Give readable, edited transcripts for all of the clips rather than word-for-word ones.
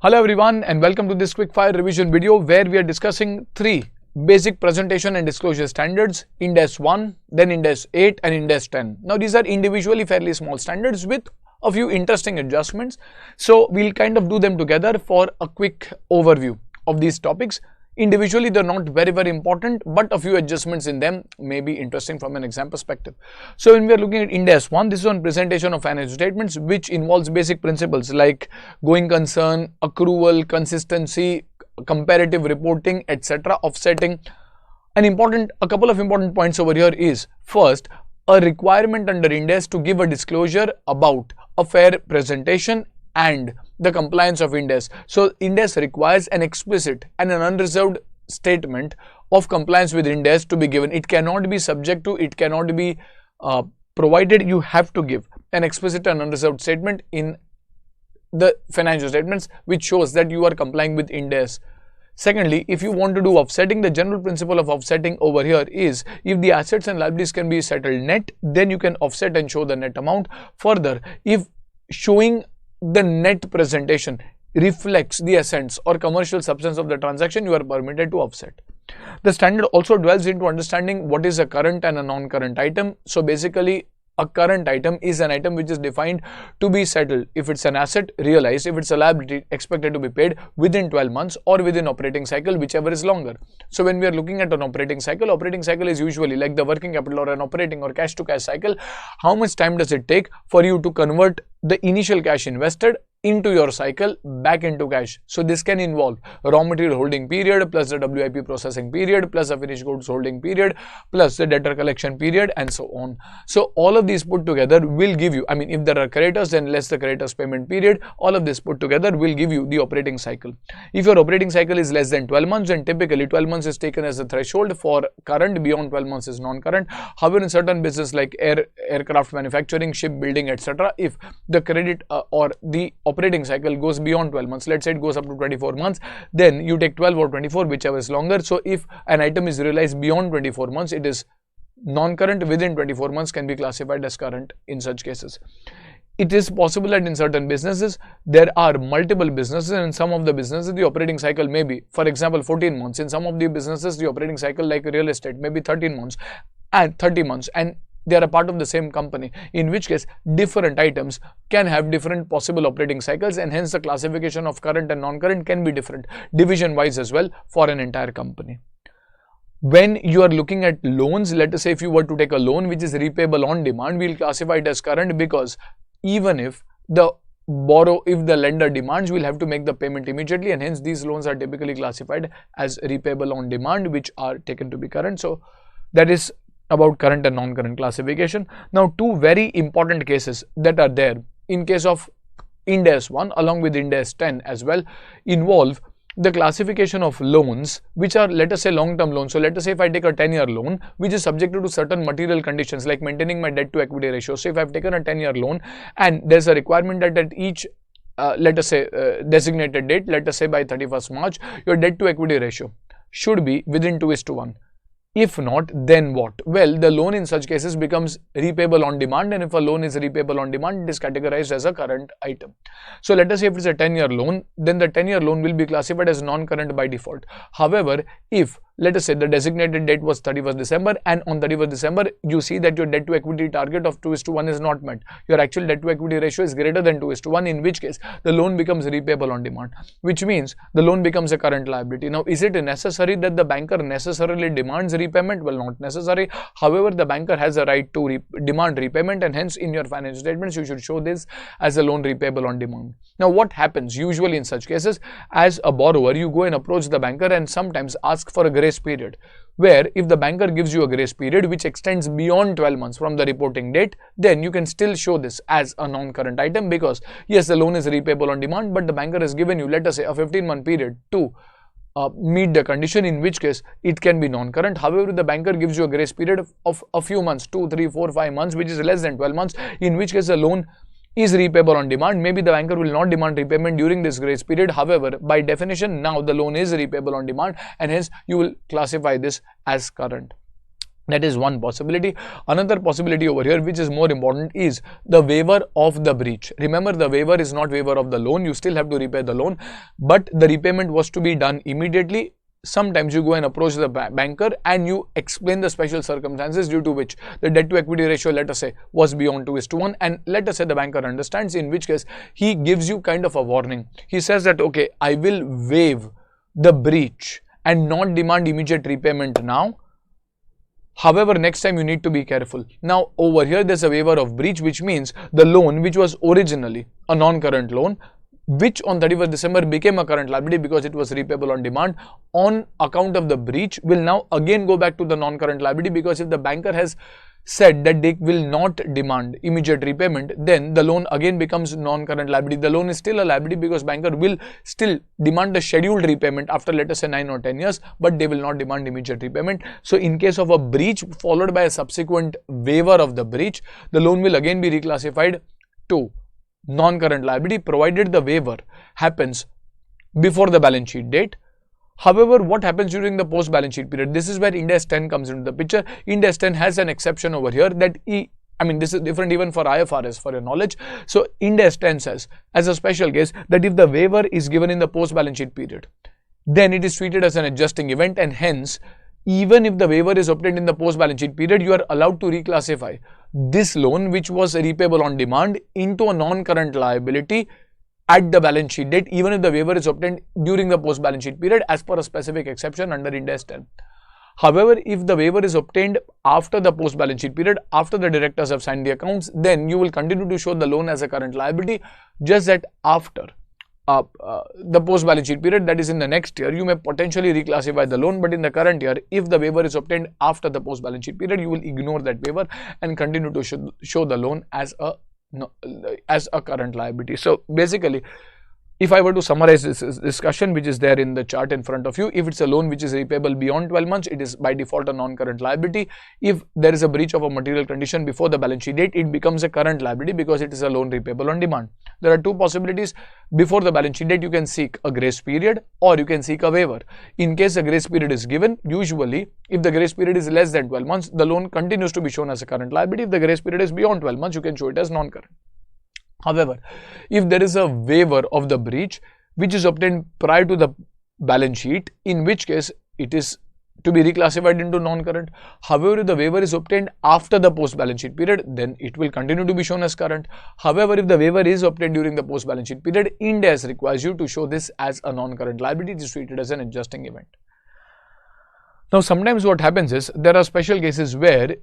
Hello everyone and welcome to this quick fire revision video where we are discussing three basic presentation and disclosure standards: Ind AS 1, then Ind AS 8 and Ind AS 10. Now these are individually fairly small standards with a few interesting adjustments. So we'll kind of do them together for a quick overview of these topics. Individually they're not very important, but a few adjustments in them may be interesting from an exam perspective. So when we are looking at Ind AS 1, this is on presentation of financial statements, which involves basic principles like going concern, accrual, consistency, comparative reporting, etc., offsetting. A couple of important points over here is, first, a requirement under Ind AS to give a disclosure about a fair presentation and the compliance of Ind AS. So Ind AS requires an explicit and an unreserved statement of compliance with Ind AS to be given. It cannot be subject to, it cannot be provided. You have to give an explicit and unreserved statement in the financial statements which shows that you are complying with Ind AS. Secondly, if you want to do offsetting, the general principle of offsetting over here is if the assets and liabilities can be settled net, then you can offset and show the net amount. Further, if showing the net presentation reflects the essence or commercial substance of the transaction, you are permitted to offset. The standard also dwells into understanding what is a current and a non-current item. So basically, a current item is an item which is defined to be settled if it's an asset, realized; if it's a liability, expected to be paid within 12 months or within operating cycle, whichever is longer. So when we are looking at an operating cycle is usually like the working capital or an operating or cash to cash cycle. How much time does it take for you to convert the initial cash invested into your cycle back into cash? So this can involve raw material holding period plus the WIP processing period plus the finished goods holding period plus the debtor collection period and so on. So all of these put together will give you, if there are creditors, then less the creditors payment period, all of this put together will give you the operating cycle. If your operating cycle is less than 12 months, then typically 12 months is taken as a threshold for current, beyond 12 months is non-current. However, in certain business like aircraft manufacturing, shipbuilding, etc., if the credit or the operating cycle goes beyond 12 months, let's say it goes up to 24 months, then you take 12 or 24, whichever is longer. So if an item is realized beyond 24 months, it is non-current. Within 24 months can be classified as current in such cases. It is possible that in certain businesses, there are multiple businesses, and in some of the businesses, the operating cycle may be, for example, 14 months. In some of the businesses, the operating cycle, like real estate, may be 13 months and 30 months. And they are a part of the same company, in which case different items can have different possible operating cycles, and hence the classification of current and non-current can be different division wise as well for an entire company. When you are looking at loans, let us say if you were to take a loan which is repayable on demand, we will classify it as current, because even if the lender demands, we'll have to make the payment immediately, and hence these loans are typically classified as repayable on demand, which are taken to be current. So that is about current and non-current classification. Now, two very important cases that are there in case of Ind AS 1 along with Ind AS 10 as well involve the classification of loans which are, let us say, long-term loans. So let us say if I take a 10-year loan which is subjected to certain material conditions like maintaining my debt to equity ratio. So if I've taken a 10-year loan and there's a requirement that at each let us say designated date, let us say by 31st March, your debt to equity ratio should be within 2:1. If not, then what? Well, the loan in such cases becomes repayable on demand, and if a loan is repayable on demand, it is categorized as a current item. So let us say if it's a 10-year loan, then the 10-year loan will be classified as non-current by default. However, if let us say the designated date was 31st December and on 31st December you see that your debt to equity target of 2:1 is not met, your actual debt to equity ratio is greater than 2:1, in which case the loan becomes repayable on demand, which means the loan becomes a current liability. Now, is it necessary that the banker necessarily demands repayment? Well, not necessary. However, the banker has a right to demand repayment, and hence in your financial statements you should show this as a loan repayable on demand. Now, what happens usually in such cases? As a borrower, you go and approach the banker and sometimes ask for a grace period, where if the banker gives you a grace period which extends beyond 12 months from the reporting date, then you can still show this as a non-current item, because yes, the loan is repayable on demand, but the banker has given you, let us say, a 15-month period to meet the condition, in which case it can be non-current. However, the banker gives you a grace period of a few months, 2, 3, 4, 5 months, which is less than 12 months, in which case the loan is repayable on demand. Maybe the banker will not demand repayment during this grace period. However, by definition, now the loan is repayable on demand, and hence you will classify this as current. That is one possibility. Another possibility over here, which is more important, is the waiver of the breach. Remember, the waiver is not waiver of the loan. You still have to repay the loan, but the repayment was to be done immediately. Sometimes you go and approach the banker and you explain the special circumstances due to which the debt to equity ratio, let us say, was beyond 2:1, and let us say the banker understands, in which case he gives you kind of a warning. He says that, okay, I will waive the breach and not demand immediate repayment now. However, next time you need to be careful. Now over here there's a waiver of breach, which means the loan which was originally a non-current loan, which on 31st December became a current liability because it was repayable on demand, on account of the breach, will now again go back to the non-current liability, because if the banker has said that they will not demand immediate repayment, then the loan again becomes non-current liability. The loan is still a liability because banker will still demand the scheduled repayment after, let us say, 9 or 10 years, but they will not demand immediate repayment. So in case of a breach followed by a subsequent waiver of the breach, the loan will again be reclassified to non-current liability, provided the waiver happens before the balance sheet date. However, what happens during the post-balance sheet period? This is where Ind AS 10 comes into the picture. Ind AS 10 has an exception over here that this is different even for IFRS, for your knowledge. So Ind AS 10 says, as a special case, that if the waiver is given in the post-balance sheet period, then it is treated as an adjusting event, and hence, even if the waiver is obtained in the post-balance sheet period, you are allowed to reclassify this loan, which was repayable on demand, into a non-current liability at the balance sheet date, even if the waiver is obtained during the post-balance sheet period, as per a specific exception under Ind AS 10. However, if the waiver is obtained after the post-balance sheet period, after the directors have signed the accounts, then you will continue to show the loan as a current liability, just that after the post-balance sheet period, that is in the next year, you may potentially reclassify the loan, but in the current year, if the waiver is obtained after the post-balance sheet period, you will ignore that waiver and continue to show the loan as a current liability. So basically, if I were to summarize this discussion, which is there in the chart in front of you, if it's a loan which is repayable beyond 12 months, it is by default a non-current liability. If there is a breach of a material condition before the balance sheet date, it becomes a current liability because it is a loan repayable on demand. There are two possibilities. Before the balance sheet date, you can seek a grace period or you can seek a waiver. In case a grace period is given, usually if the grace period is less than 12 months, the loan continues to be shown as a current liability. If the grace period is beyond 12 months, you can show it as non-current. However, if there is a waiver of the breach which is obtained prior to the balance sheet, in which case it is to be reclassified into non-current. However, if the waiver is obtained after the post-balance sheet period, then it will continue to be shown as current. However, if the waiver is obtained during the post-balance sheet period, Ind AS requires you to show this as a non-current liability. It is treated as an adjusting event. Now, sometimes what happens is, there are special cases where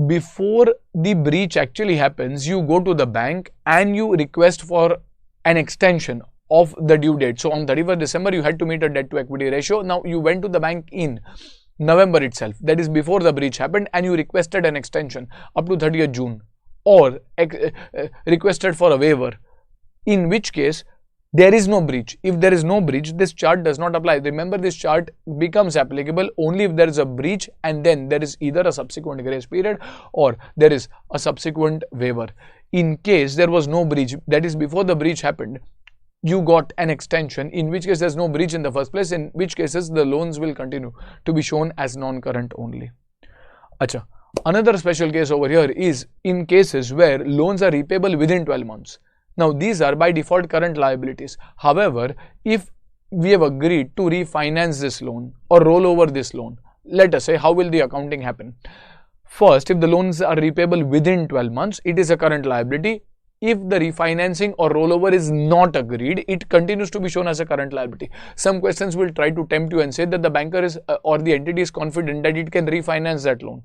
before the breach actually happens, you go to the bank and you request for an extension of the due date. So on 31st December, you had to meet a debt to equity ratio. Now you went to the bank in November itself, that is before the breach happened, and you requested an extension up to 30th June or requested for a waiver, in which case there is no breach. If there is no breach, this chart does not apply. Remember, this chart becomes applicable only if there is a breach and then there is either a subsequent grace period or there is a subsequent waiver. In case there was no breach, that is before the breach happened, you got an extension, in which case there is no breach in the first place, in which cases the loans will continue to be shown as non-current only. Acha. Another special case over here is in cases where loans are repayable within 12 months. Now, these are by default current liabilities. However, if we have agreed to refinance this loan or roll over this loan, let us say, how will the accounting happen? First, if the loans are repayable within 12 months, it is a current liability. If the refinancing or rollover is not agreed, it continues to be shown as a current liability. Some questions will try to tempt you and say that the banker is or the entity is confident that it can refinance that loan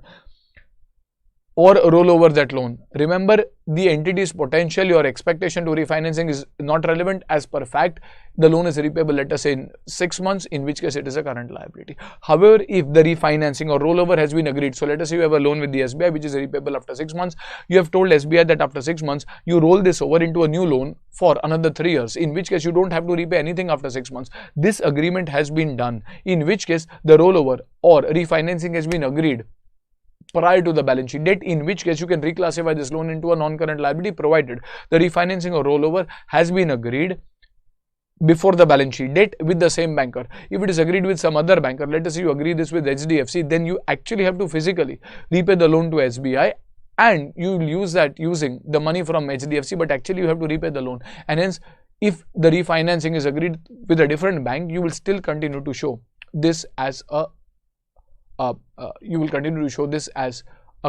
or roll over that loan. Remember, the entity's potential, your expectation to refinancing is not relevant. As per fact, the loan is repayable, let us say, in 6 months, in which case it is a current liability. However, if the refinancing or rollover has been agreed, so let us say you have a loan with the SBI which is repayable after 6 months, you have told SBI that after 6 months, you roll this over into a new loan for another 3 years, in which case you don't have to repay anything after 6 months. This agreement has been done, in which case the rollover or refinancing has been agreed prior to the balance sheet date, in which case you can reclassify this loan into a non-current liability, provided the refinancing or rollover has been agreed before the balance sheet date with the same banker. If it is agreed with some other banker, let us say you agree this with HDFC, then you actually have to physically repay the loan to SBI, and you will use that using the money from HDFC, but actually you have to repay the loan. And hence, if the refinancing is agreed with a different bank, you will still continue to show this as a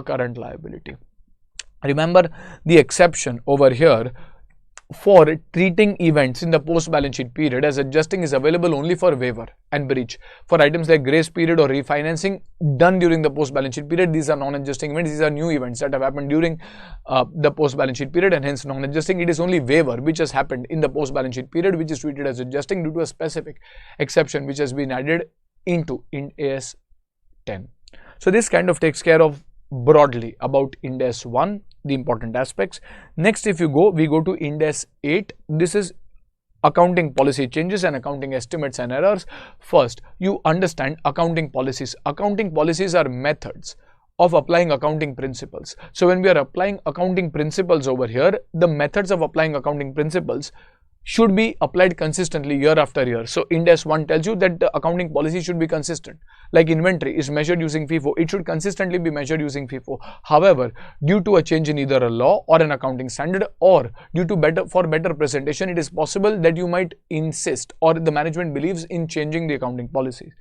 current liability. Remember the exception over here for treating events in the post balance sheet period as adjusting is available only for waiver and breach. For items like grace period or refinancing done during the post balance sheet period, these are non-adjusting events. These are new events that have happened during the post balance sheet period, and hence non-adjusting. It is only waiver which has happened in the post balance sheet period which is treated as adjusting due to a specific exception which has been added into Ind AS 10. So this kind of takes care of broadly about Ind AS 1, the important aspects. Next, if we go to Ind AS 8. This is accounting policy changes and accounting estimates and errors. First, you understand accounting policies. Accounting policies are methods of applying accounting principles. So when we are applying accounting principles over here, the methods of applying accounting principles should be applied consistently year after year. So Ind AS 1 tells you that the accounting policy should be consistent. Like inventory is measured using FIFO, it should consistently be measured using FIFO. However, due to a change in either a law or an accounting standard, or due to better presentation, it is possible that you might insist, or the management believes in changing the accounting policies.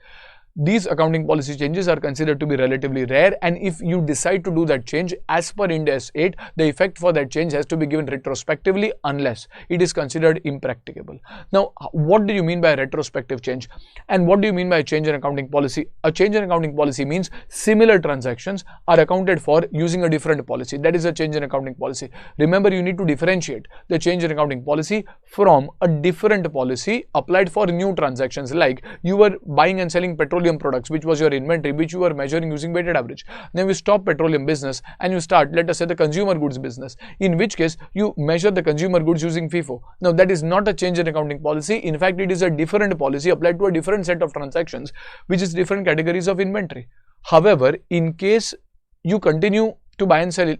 These accounting policy changes are considered to be relatively rare, and if you decide to do that change as per Ind AS 8, the effect for that change has to be given retrospectively unless it is considered impracticable. Now, what do you mean by a retrospective change, and what do you mean by a change in accounting policy? A change in accounting policy means similar transactions are accounted for using a different policy. That is a change in accounting policy. Remember, you need to differentiate the change in accounting policy from a different policy applied for new transactions, like you were buying and selling petroleum products, which was your inventory, which you were measuring using weighted average. Then you stop petroleum business and you start, let us say, the consumer goods business, in which case you measure the consumer goods using FIFO. Now that is not a change in accounting policy. In fact, it is a different policy applied to a different set of transactions, which is different categories of inventory. However, in case you continue to buy and sell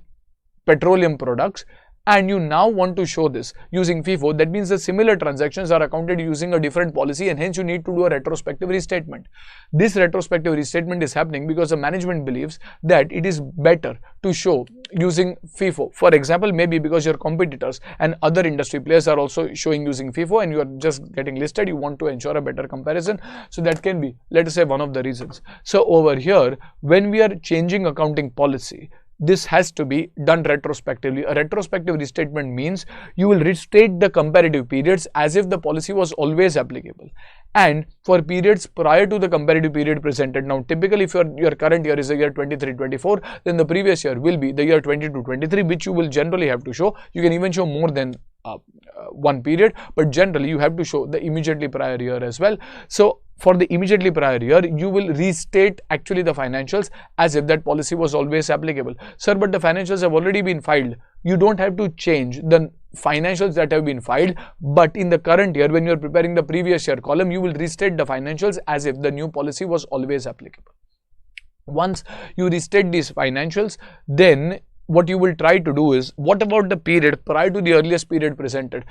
petroleum products and you now want to show this using FIFO, that means the similar transactions are accounted using a different policy, and hence you need to do a retrospective restatement. This retrospective restatement is happening because the management believes that it is better to show using FIFO. For example, maybe because your competitors and other industry players are also showing using FIFO and you are just getting listed, you want to ensure a better comparison. So that can be, let us say, one of the reasons. So over here, when we are changing accounting policy, this has to be done retrospectively. A retrospective restatement means you will restate the comparative periods as if the policy was always applicable, and for periods prior to the comparative period presented. Now typically if your current year is the year 23-24, then the previous year will be the year 22-23, which you will generally have to show. You can even show more than one period, but generally you have to show the immediately prior year as well. So for the immediately prior year, you will restate actually the financials as if that policy was always applicable. Sir, but the financials have already been filed. You don't have to change the financials that have been filed, but in the current year, when you are preparing the previous year column, you will restate the financials as if the new policy was always applicable. Once you restate these financials, then what you will try to do is, what about the period prior to the earliest period presented?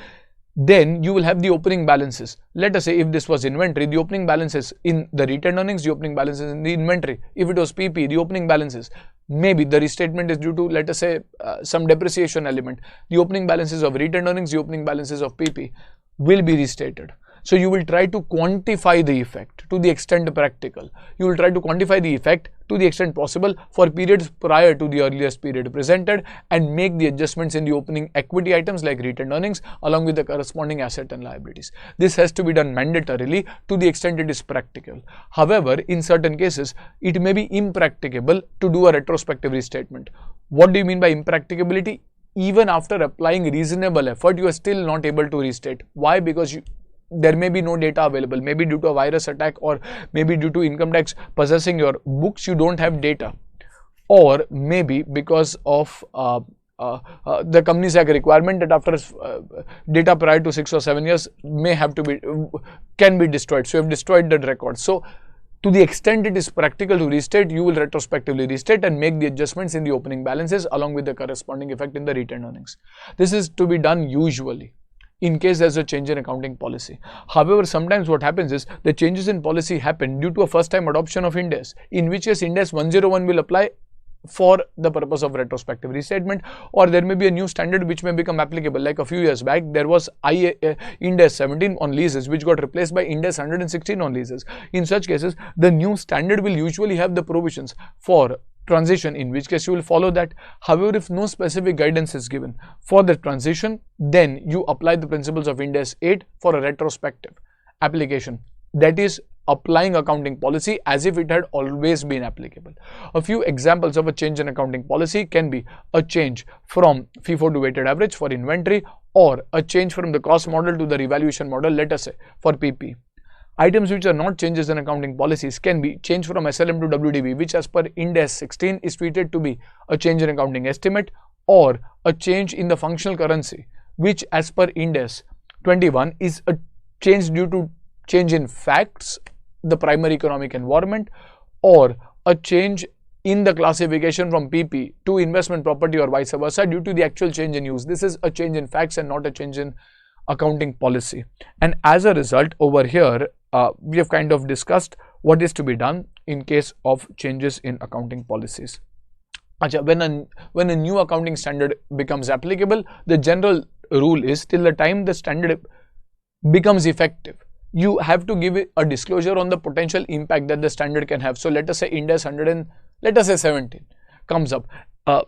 Then you will have the opening balances. Let us say if this was inventory, the opening balances in the retained earnings, the opening balances in the inventory. If it was PP, the opening balances. Maybe the restatement is due to, let us say, some depreciation element. The opening balances of retained earnings, the opening balances of PP will be restated. So you will try to quantify the effect to the extent practical. You will try to quantify the effect to the extent possible for periods prior to the earliest period presented, and make the adjustments in the opening equity items like retained earnings along with the corresponding asset and liabilities. This has to be done mandatorily to the extent it is practical. However, in certain cases, it may be impracticable to do a retrospective restatement. What do you mean by impracticability? Even after applying reasonable effort, you are still not able to restate. Why? Because there may be no data available, maybe due to a virus attack, or maybe due to income tax possessing your books, you don't have data, or maybe because of the Companies Act requirement that after data prior to 6 or 7 years can be destroyed. So you have destroyed that record. So to the extent it is practical to restate, you will retrospectively restate and make the adjustments in the opening balances along with the corresponding effect in the retained earnings. This is to be done usually in case there's a change in accounting policy. However, sometimes what happens is the changes in policy happen due to a first time adoption of Ind AS, in which case Ind AS 101 will apply for the purpose of retrospective restatement, or there may be a new standard which may become applicable. Like a few years back, there was Ind AS 17 on leases, which got replaced by Ind AS 116 on leases. In such cases, the new standard will usually have the provisions for transition, in which case you will follow that. However, if no specific guidance is given for the transition, then you apply the principles of Ind AS 8 for a retrospective application, that is applying accounting policy as if it had always been applicable. A few examples of a change in accounting policy can be a change from FIFO to weighted average for inventory, or a change from the cost model to the revaluation model, let us say for PP. Items which are not changes in accounting policies can be change from SLM to WDV, which as per Ind AS 16 is treated to be a change in accounting estimate, or a change in the functional currency, which as per Ind AS 21 is a change due to change in facts, the primary economic environment, or a change in the classification from PP to investment property or vice versa due to the actual change in use. This is a change in facts and not a change in accounting policy. And as a result, over here we have kind of discussed what is to be done in case of changes in accounting policies. When a new accounting standard becomes applicable, the general rule is till the time the standard becomes effective, you have to give a disclosure on the potential impact that the standard can have. So let us say Ind AS 100 and let us say 17 comes up.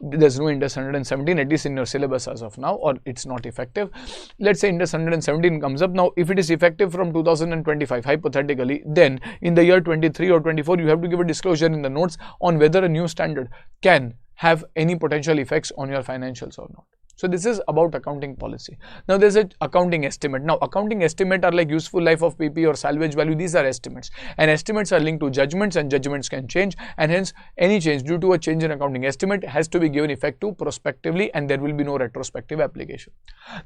There's no Ind AS 117, at least in your syllabus as of now, or it's not effective. Let's say Ind AS 117 comes up. Now, if it is effective from 2025, hypothetically, then in the year 23 or 24, you have to give a disclosure in the notes on whether a new standard can have any potential effects on your financials or not. So this is about accounting policy. Now there's an accounting estimate. Now accounting estimate are like useful life of PP or salvage value. These are estimates, and estimates are linked to judgments, and judgments can change, and hence any change due to a change in accounting estimate has to be given effect to prospectively, and there will be no retrospective application.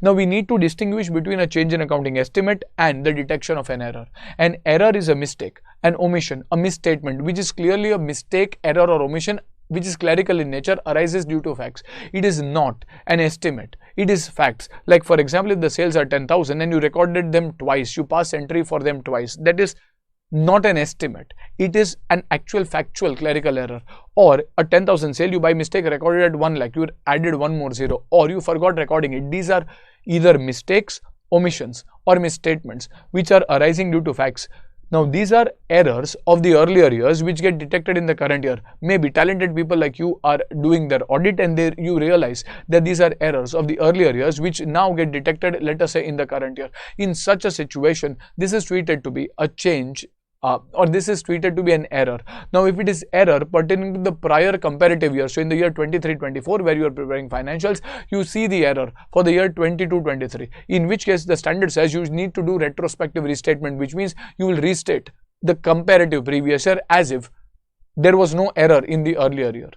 Now we need to distinguish between a change in accounting estimate and the detection of an error. An error is a mistake, an omission, a misstatement, which is clearly a mistake, error or omission, which is clerical in nature, arises due to facts. It is not an estimate, it is facts. Like for example, if the sales are 10,000 and you recorded them twice, you pass entry for them twice, that is not an estimate, it is an actual factual clerical error. Or a 10,000 sale, you by mistake recorded at 1 lakh, you added one more zero, or you forgot recording it. These are either mistakes, omissions or misstatements which are arising due to facts. Now these are errors of the earlier years which get detected in the current year. Maybe talented people like you are doing their audit, and you realize that these are errors of the earlier years which now get detected, let us say, in the current year. In such a situation, this is treated to be a change or this is treated to be an error. Now if it is error pertaining to the prior comparative year, so in the year 23-24 where you are preparing financials, you see the error for the year 22-23, in which case the standard says you need to do retrospective restatement, which means you will restate the comparative previous year as if there was no error in the earlier year.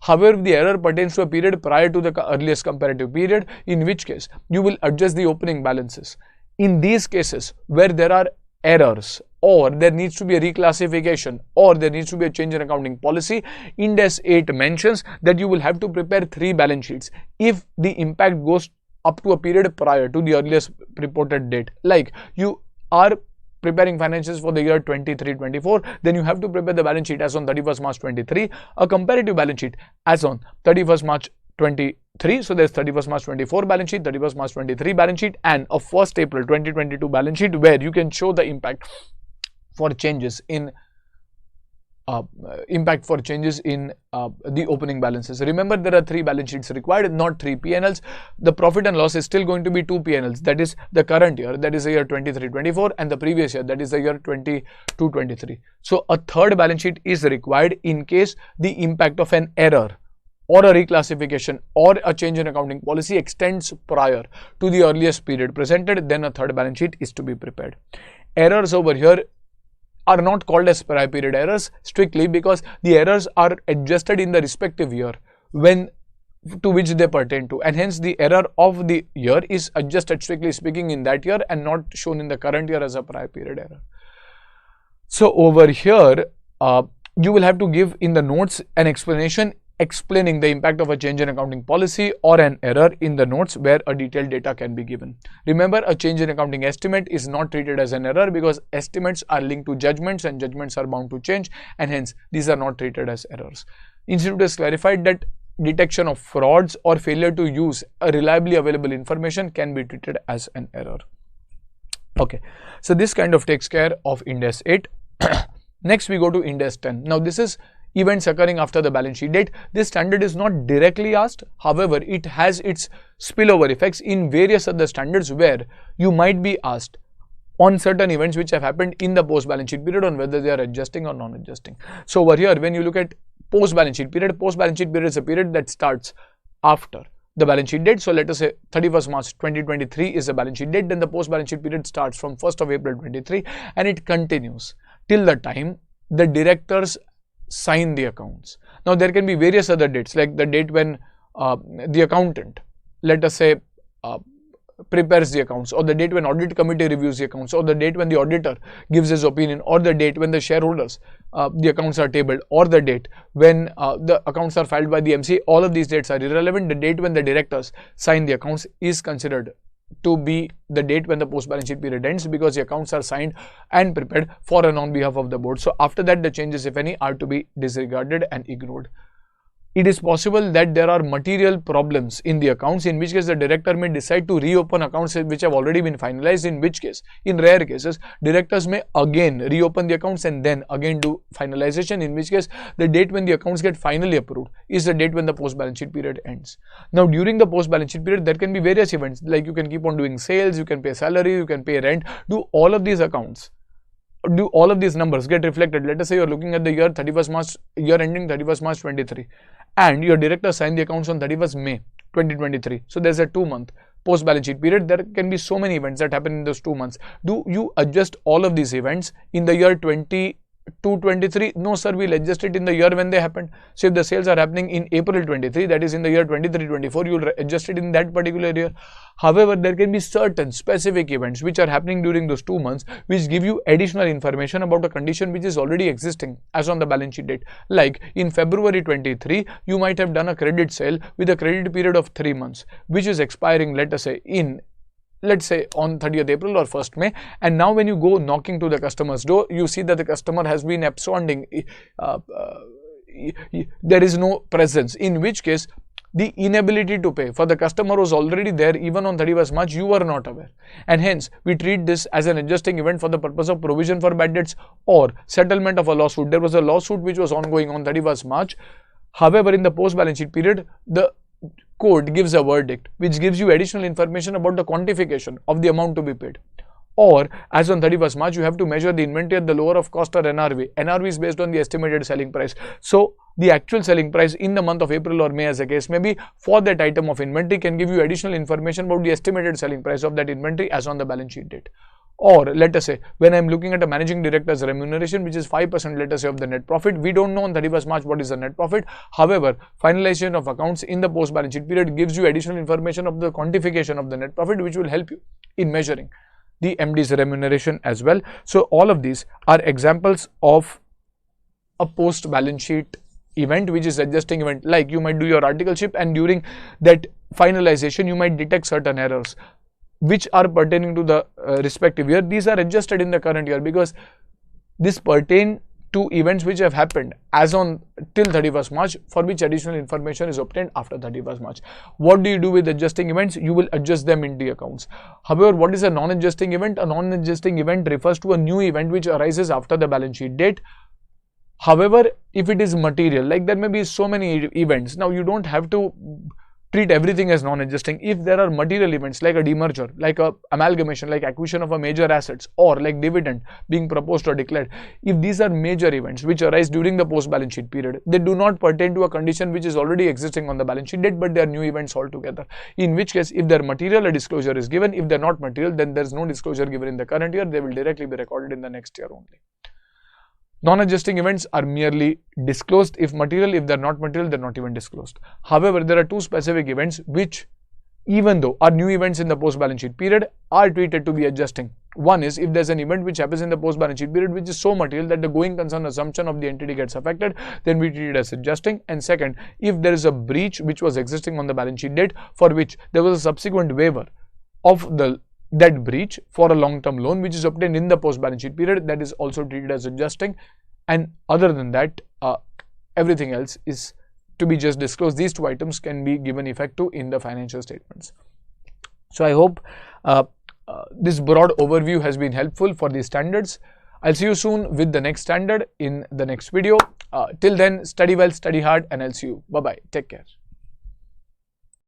However, if the error pertains to a period prior to the earliest comparative period, in which case you will adjust the opening balances. In these cases where there are errors, or there needs to be a reclassification, or there needs to be a change in accounting policy, Ind AS 8 mentions that you will have to prepare 3 balance sheets if the impact goes up to a period prior to the earliest reported date. Like you are preparing financials for the year 23-24, then you have to prepare the balance sheet as on 31st March 23, a comparative balance sheet as on 31st March 23, so there's 31st March 24 balance sheet, 31st March 23 balance sheet, and a 1st April 2022 balance sheet where you can show the impact for changes in the opening balances. Remember, there are 3 balance sheets required, not 3 P&Ls. The profit and loss is still going to be 2 P&Ls, that is the current year, that is the year 23-24, and the previous year, that is the year 22-23. So a 3rd balance sheet is required in case the impact of an error or a reclassification or a change in accounting policy extends prior to the earliest period presented, then a 3rd balance sheet is to be prepared. Errors over here are not called as prior period errors strictly because the errors are adjusted in the respective year to which they pertain to, and hence the error of the year is adjusted strictly speaking in that year and not shown in the current year as a prior period error. So over here you will have to give in the notes an explanation explaining the impact of a change in accounting policy or an error in the notes where a detailed data can be given. Remember, a change in accounting estimate is not treated as an error because estimates are linked to judgments and judgments are bound to change, and hence these are not treated as errors. Institute has clarified that detection of frauds or failure to use a reliably available information can be treated as an error. Okay, so this kind of takes care of Ind AS 8. Next we go to Ind AS 10. Now this is events occurring after the balance sheet date. This standard is not directly asked, however it has its spillover effects in various other standards where you might be asked on certain events which have happened in the post balance sheet period on whether they are adjusting or non-adjusting. So over here, when you look at post balance sheet period is a period that starts after the balance sheet date. So let us say 31st March 2023 is the balance sheet date, then the post balance sheet period starts from 1st of April 23 and it continues till the time the directors sign the accounts. Now there can be various other dates, like the date when the accountant, let us say, prepares the accounts, or the date when audit committee reviews the accounts, or the date when the auditor gives his opinion, or the date when the shareholders the accounts are tabled, or the date when the accounts are filed by the MC. All of these dates are irrelevant. The date when the directors sign the accounts is considered to be the date when the post balance sheet period ends, because the accounts are signed and prepared for and on behalf of the board. So after that, the changes, if any, are to be disregarded and ignored. It is possible that there are material problems in the accounts, in which case the director may decide to reopen accounts which have already been finalized, in which case, in rare cases, directors may again reopen the accounts and then again do finalization, in which case the date when the accounts get finally approved is the date when the post balance sheet period ends. Now during the post balance sheet period, there can be various events, like you can keep on doing sales, you can pay salary, you can pay rent. Do all of these accounts, do all of these numbers get reflected? Let us say you are looking at the year 31st March, year ending 31st March 23, and your director signed the accounts on 31st May 2023. So there's a 2-month post balance sheet period. There can be so many events that happen in those 2 months. Do you adjust all of these events in the year 22-23? No sir, we'll adjust it in the year when they happened. So if the sales are happening in April 23, that is in the year 23-24, you'll adjust it in that particular year. However, there can be certain specific events which are happening during those 2 months which give you additional information about a condition which is already existing as on the balance sheet date. Like in February 23, you might have done a credit sale with a credit period of 3 months, which is expiring, let us say, let's say on 30th April or 1st May, and now when you go knocking to the customer's door, you see that the customer has been absconding, there is no presence, in which case the inability to pay for the customer was already there even on 31st March, you were not aware, and hence we treat this as an adjusting event for the purpose of provision for bad debts or settlement of a lawsuit. There was a lawsuit which was ongoing on 31st March. However, in the post balance sheet period, the court gives a verdict which gives you additional information about the quantification of the amount to be paid. Or as on 31st March, you have to measure the inventory at the lower of cost or NRV. NRV is based on the estimated selling price. So the actual selling price in the month of April or May, as the case may be, for that item of inventory can give you additional information about the estimated selling price of that inventory as on the balance sheet date. Or let us say, when I am looking at a managing director's remuneration, which is 5%, let us say, of the net profit, we don't know on 31st March what is the net profit. However, finalization of accounts in the post balance sheet period gives you additional information of the quantification of the net profit, which will help you in measuring the MD's remuneration as well. So all of these are examples of a post balance sheet event, which is adjusting event. Like you might do your articleship, and during that finalization you might detect certain errors which are pertaining to the respective year. These are adjusted in the current year because this pertain to events which have happened as on till 31st March, for which additional information is obtained after 31st March. What do you do with adjusting events? You will adjust them in the accounts. However, what is a non-adjusting event? A non-adjusting event refers to a new event which arises after the balance sheet date. However, if it is material, like there may be so many events, now you don't have to treat everything as non-adjusting. If there are material events like a demerger, like a amalgamation, like acquisition of a major assets, or like dividend being proposed or declared, if these are major events which arise during the post balance sheet period, they do not pertain to a condition which is already existing on the balance sheet date, but they are new events altogether. In which case, if they are material, a disclosure is given. If they are not material, then there is no disclosure given in the current year. They will directly be recorded in the next year only. Non-adjusting events are merely disclosed if material. If they are not material, they are not even disclosed. However, there are two specific events which even though our new events in the post balance sheet period are treated to be adjusting. One is if there's an event which happens in the post balance sheet period which is so material that the going concern assumption of the entity gets affected, then we treat it as adjusting. And second, if there is a breach which was existing on the balance sheet date for which there was a subsequent waiver of that breach for a long-term loan which is obtained in the post balance sheet period, that is also treated as adjusting. And other than that, everything else is to be just disclosed. These two items can be given effect to in the financial statements. So I hope this broad overview has been helpful for these standards. I'll see you soon with the next standard in the next video. Till then, study well, study hard, and I'll see you. Bye-bye. Take care.